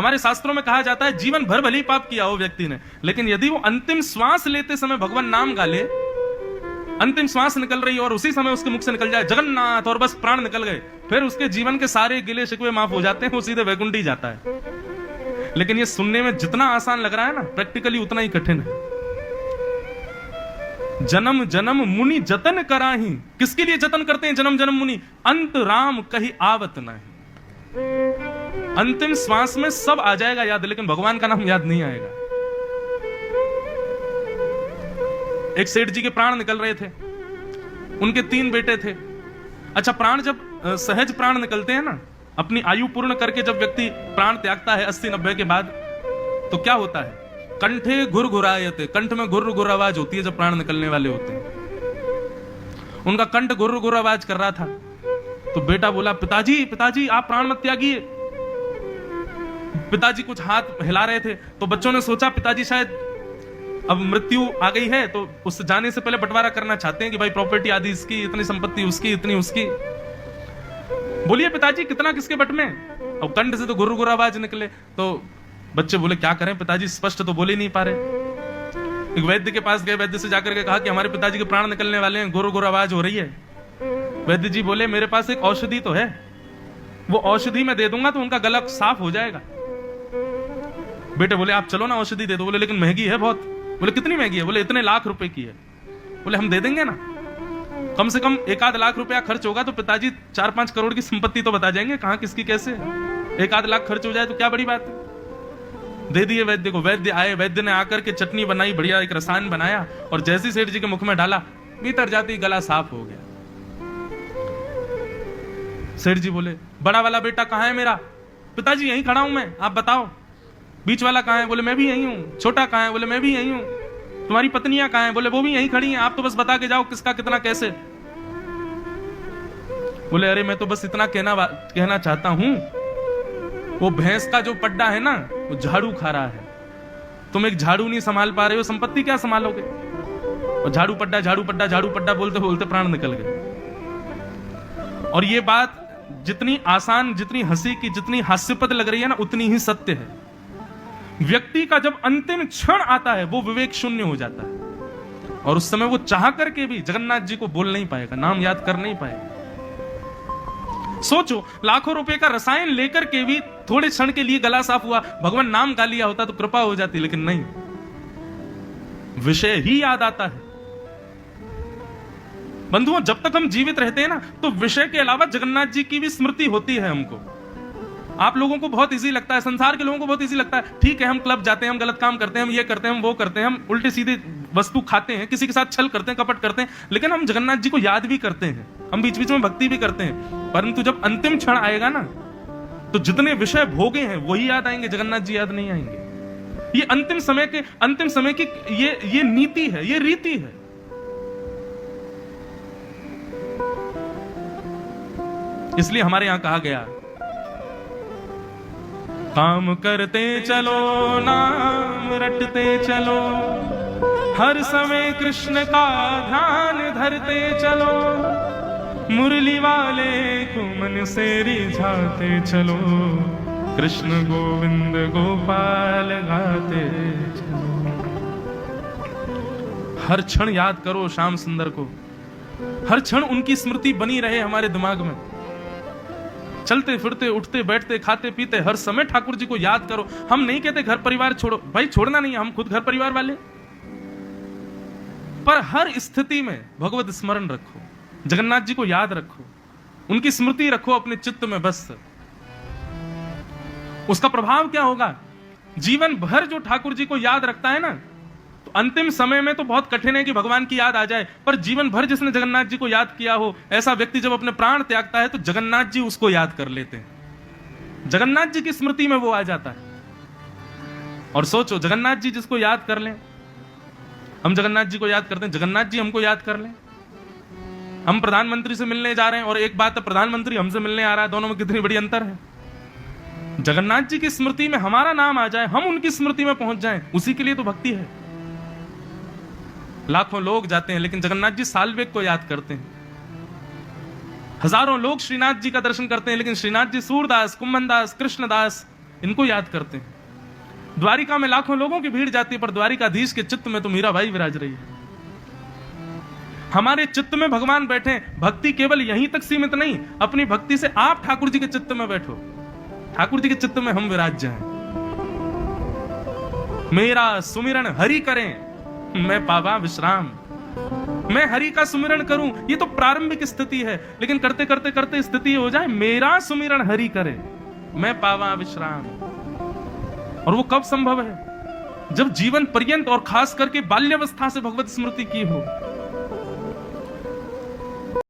हमारे शास्त्रों में कहा जाता है जीवन भर भली पाप किया हो व्यक्ति ने, लेकिन यदि वो अंतिम श्वास लेते समय भगवान नाम गा ले, अंतिम श्वास निकल रही है और उसी समय उसके मुख से निकल जाए जगन्नाथ और बस प्राण निकल गए, फिर उसके जीवन के सारे गिले शिकवे माफ हो जाते हैं, वो सीधे वैकुंठ ही जाता है। लेकिन ये सुनने में जितना आसान लग रहा है ना, प्रैक्टिकली उतना ही कठिन है। जन्म जन्म मुनि जतन कराही, किसके लिए जतन करते हैं जन्म जन्म मुनि? अंत राम कहीं आवत नहीं। अंतिम श्वास में सब आ जाएगा याद, लेकिन भगवान का नाम याद नहीं आएगा। एक सेठ जी के प्राण निकल रहे थे, उनके 3 बेटे थे। अच्छा, प्राण जब सहज प्राण निकलते हैं ना, अपनी आयु पूर्ण करके जब व्यक्ति प्राण त्यागता है 80-90 के बाद, तो क्या होता है? कंठे घुरघुरायते, कंठ में घुर घुर आवाज होती है जब प्राण निकलने वाले होते हैं। उनका कंठ घुर घुर आवाज कर रहा था, तो बेटा बोला, पिताजी पिताजी आप प्राण मत त्यागिए। पिताजी कुछ हाथ हिला रहे थे, तो बच्चों ने सोचा पिताजी शायद अब मृत्यु आ गई है, तो उससे जाने से पहले बंटवारा करना चाहते हैं कि भाई प्रॉपर्टी आदि इसकी, इतनी संपत्ति उसकी, इतनी उसकी। बोलिए पिताजी कितना किसके बट में? और कंठ से तो घुर घुर आवाज निकले, तो बच्चे बोले क्या करें पिताजी, स्पष्ट तो बोल ही नहीं पा रहे। एक वैद्य के पास गए, वैद्य से जाकर के कहा कि हमारे पिताजी के प्राण निकलने वाले हैं, घुर घुर आवाज हो रही है। वैद्य जी बोले मेरे पास एक औषधि तो है, वो औषधि मैं दे दूंगा तो उनका गला साफ हो जाएगा। बेटे बोले आप चलो ना औषधि दे दो। बोले लेकिन महंगी है बहुत। बोले कितनी महंगी है? बोले इतने लाख रुपए की है। बोले हम दे देंगे ना, कम से कम 1-8 लाख रुपया खर्च होगा तो पिताजी 4-5 करोड़ की संपत्ति तो बता जाएंगे कहां किसकी कैसे। 1-8 लाख खर्च हो जाए तो क्या बड़ी बात है। दे दिए वैद्य को। वैद्य आए, वैद्य ने आकर के चटनी बनाई, बढ़िया एक रसायन बनाया, और जैसे सेठ जी के मुख में डाला, भीतर जाते ही गला साफ हो गया। सेठ जी बोले बड़ा वाला बेटा कहां है मेरा? पिताजी यहीं खड़ा हूं मैं, आप बताओ। बीच वाला कहां है? बोले मैं भी यहीं हूं। छोटा कहां है? बोले मैं भी यहीं हूं। तुम्हारी पत्नियां कहां है? बोले वो भी यहीं खड़ी हैं, आप तो बस बता के जाओ किसका कितना कैसे। बोले अरे मैं तो बस इतना कहना चाहता हूं, वो भैंस का जो पड्डा है ना, वो झाड़ू खा रहा है, तुम एक झाड़ू नहीं संभाल पा रहे हो, संपत्ति क्या संभालोगे? और झाड़ू पड्डा झाड़ू पड्डा झाड़ू पड्डा बोलते बोलते प्राण निकल गए। और ये बात जितनी आसान, जितनी हंसी की, जितनी हास्यपद लग रही है ना, उतनी ही सत्य है। व्यक्ति का जब अंतिम क्षण आता है वो विवेक शून्य हो जाता है, और उस समय वो चाह करके भी जगन्नाथ जी को बोल नहीं पाएगा, नाम याद कर नहीं पाएगा। सोचो, लाखों रुपए का रसायन लेकर के भी थोड़े क्षण के लिए गला साफ हुआ, भगवान नाम गा लिया होता तो कृपा हो जाती, लेकिन नहीं, विषय ही याद आता है। बंधुओं, जब तक हम जीवित रहते हैं ना, तो विषय के अलावा जगन्नाथ जी की भी स्मृति होती है हमको। आप लोगों को बहुत इजी लगता है, संसार के लोगों को बहुत इजी लगता है, ठीक है हम क्लब जाते हैं, हम गलत काम करते हैं, हम ये करते हैं, हम वो करते हैं, हम उल्टे सीधे वस्तु खाते हैं, किसी के साथ छल करते हैं, कपट करते हैं, लेकिन हम जगन्नाथ जी को याद भी करते हैं, हम बीच बीच में भक्ति भी करते हैं। परंतु जब अंतिम क्षण आएगा ना, तो जितने विषय भोगे हैं वही याद आएंगे, जगन्नाथ जी याद नहीं आएंगे। ये अंतिम समय की ये नीति है, ये रीति है। इसलिए हमारे यहां कहा गया, काम करते चलो नाम रटते चलो, हर समय कृष्ण का ध्यान धरते चलो, मुरली वाले को मन से रिझाते चलो, कृष्ण गोविंद गोपाल गाते चलो। हर क्षण याद करो श्याम सुंदर को, हर क्षण उनकी स्मृति बनी रहे हमारे दिमाग में। चलते फिरते, उठते बैठते, खाते पीते, हर समय ठाकुर जी को याद करो। हम नहीं कहते घर परिवार छोड़ो, भाई छोड़ना नहीं है, हम खुद घर परिवार वाले, पर हर स्थिति में भगवत स्मरण रखो, जगन्नाथ जी को याद रखो, उनकी स्मृति रखो अपने चित्त में। बस उसका प्रभाव क्या होगा? जीवन भर जो ठाकुर जी को याद रखता है ना, तो अंतिम समय में तो बहुत कठिन है कि भगवान की याद आ जाए, पर जीवन भर जिसने जगन्नाथ जी को याद किया हो, ऐसा व्यक्ति जब अपने प्राण त्यागता है तो जगन्नाथ जी उसको याद कर लेते हैं, जगन्नाथ जी की स्मृति में वो आ जाता है। और सोचो, जगन्नाथ जी जिसको याद कर लें, हम जगन्नाथ जी को याद करते हैं, जगन्नाथ जी हमको याद कर लें। हम प्रधानमंत्री से मिलने जा रहे हैं, और एक बात है प्रधानमंत्री हमसे मिलने आ रहा है, दोनों में कितनी बड़ी अंतर है। जगन्नाथ जी की स्मृति में हमारा नाम आ जाए, हम उनकी स्मृति में पहुंच जाएं, उसी के लिए तो भक्ति है। लाखों लोग जाते हैं, लेकिन जगन्नाथ जी साल्वेग को याद करते हैं। हजारों लोग श्रीनाथ जी का दर्शन करते हैं, लेकिन श्रीनाथ जी सूरदास, कुंभनदास, कृष्णदास, इनको याद करते हैं। द्वारिका में लाखों लोगों की भीड़ जाती है, पर द्वारिकाधीश के चित्त में तो मीराबाई विराज रही है। हमारे चित्त में भगवान बैठे। भक्ति केवल यहीं तक सीमित नहीं, अपनी भक्ति से आप ठाकुर जी के चित्त में बैठो, ठाकुर जी के चित्त में हम विराज जाएं। मेरा सुमिरन हरि करें मैं पावा विश्राम। मैं हरि का सुमिरन करूं, ये तो प्रारंभिक स्थिति है, लेकिन करते करते करते स्थिति हो जाए मेरा सुमिरन हरि करे मैं पावा विश्राम। और वो कब संभव है? जब जीवन पर्यंत और खास करके बाल्यावस्था से भगवत स्मृति की हो।